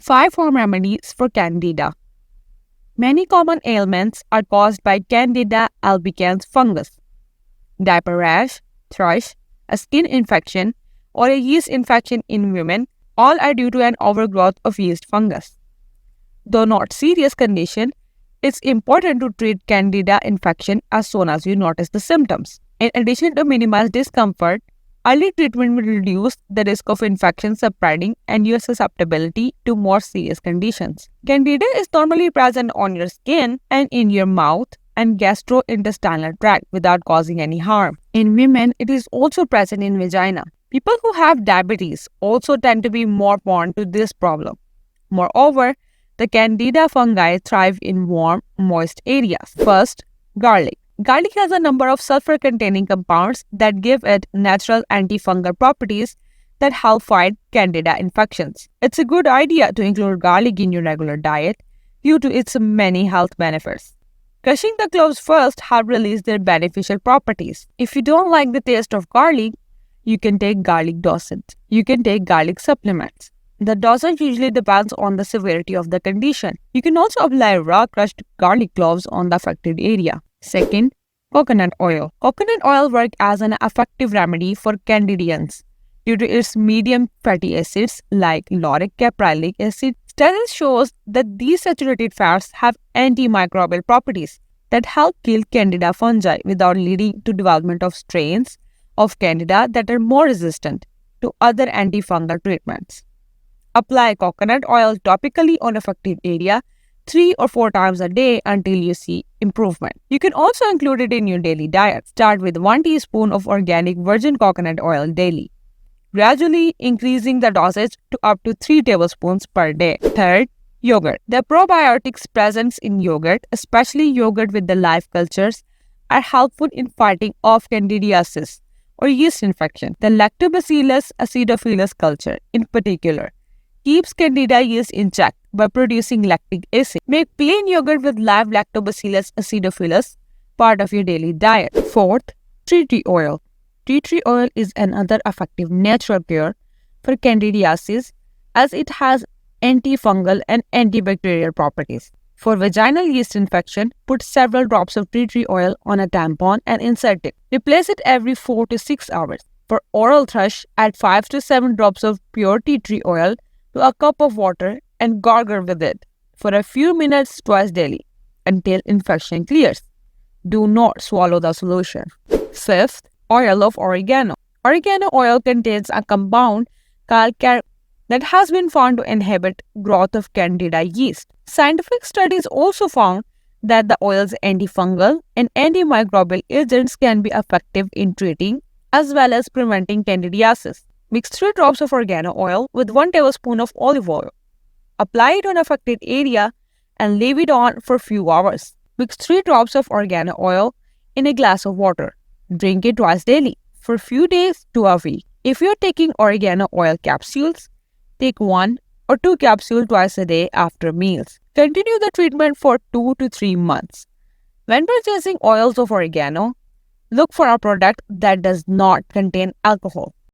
5 home remedies for Candida. Many common ailments are caused by Candida albicans fungus. Diaper rash, thrush, a skin infection, or a yeast infection in women all are due to an overgrowth of yeast fungus. Though not serious condition, it's important to treat Candida infection as soon as you notice the symptoms. In addition to minimize discomfort, early treatment will reduce the risk of infection spreading and your susceptibility to more serious conditions. Candida is normally present on your skin and in your mouth and gastrointestinal tract without causing any harm. In women, it is also present in vagina. People who have diabetes also tend to be more prone to this problem. Moreover, the Candida fungi thrive in warm, moist areas. First, garlic. Garlic has a number of sulfur-containing compounds that give it natural antifungal properties that help fight Candida infections. It's a good idea to include garlic in your regular diet due to its many health benefits. Crushing the cloves first help release their beneficial properties. If you don't like the taste of garlic, you can take garlic dosage. You can take garlic supplements. The dosage usually depends on the severity of the condition. You can also apply raw crushed garlic cloves on the affected area. Second, coconut oil. Coconut oil works as an effective remedy for candidians due to its medium fatty acids like lauric caprylic acid. Studies shows that these saturated fats have antimicrobial properties that help kill Candida fungi without leading to development of strains of Candida that are more resistant to other antifungal treatments. Apply coconut oil topically on affected area 3 or 4 times a day until you see improvement. You can also include it in your daily diet. Start with 1 teaspoon of organic virgin coconut oil daily, gradually increasing the dosage to up to 3 tablespoons per day. Third, yogurt. The probiotics present in yogurt, especially yogurt with the live cultures, are helpful in fighting off candidiasis or yeast infection. The Lactobacillus acidophilus culture, in particular, keeps Candida yeast in check by producing lactic acid. Make plain yogurt with live Lactobacillus acidophilus part of your daily diet. Fourth, tea tree oil. Tea tree oil is another effective natural cure for candidiasis as it has antifungal and antibacterial properties. For vaginal yeast infection, put several drops of tea tree oil on a tampon and insert it. Replace it every 4 to 6 hours. For oral thrush, add 5 to 7 drops of pure tea tree oil to a cup of water and gargle with it for a few minutes twice daily until infection clears. Do not swallow the solution. Fifth, oil of oregano. Oregano oil contains a compound called that has been found to inhibit growth of Candida yeast. Scientific studies also found that the oil's antifungal and antimicrobial agents can be effective in treating as well as preventing candidiasis. Mix 3 drops of oregano oil with 1 tablespoon of olive oil. Apply it on affected area and leave it on for a few hours. Mix 3 drops of oregano oil in a glass of water. Drink it twice daily for a few days to a week. If you're taking oregano oil capsules, take 1 or 2 capsules twice a day after meals. Continue the treatment for 2 to 3 months. When purchasing oils of oregano, look for a product that does not contain alcohol.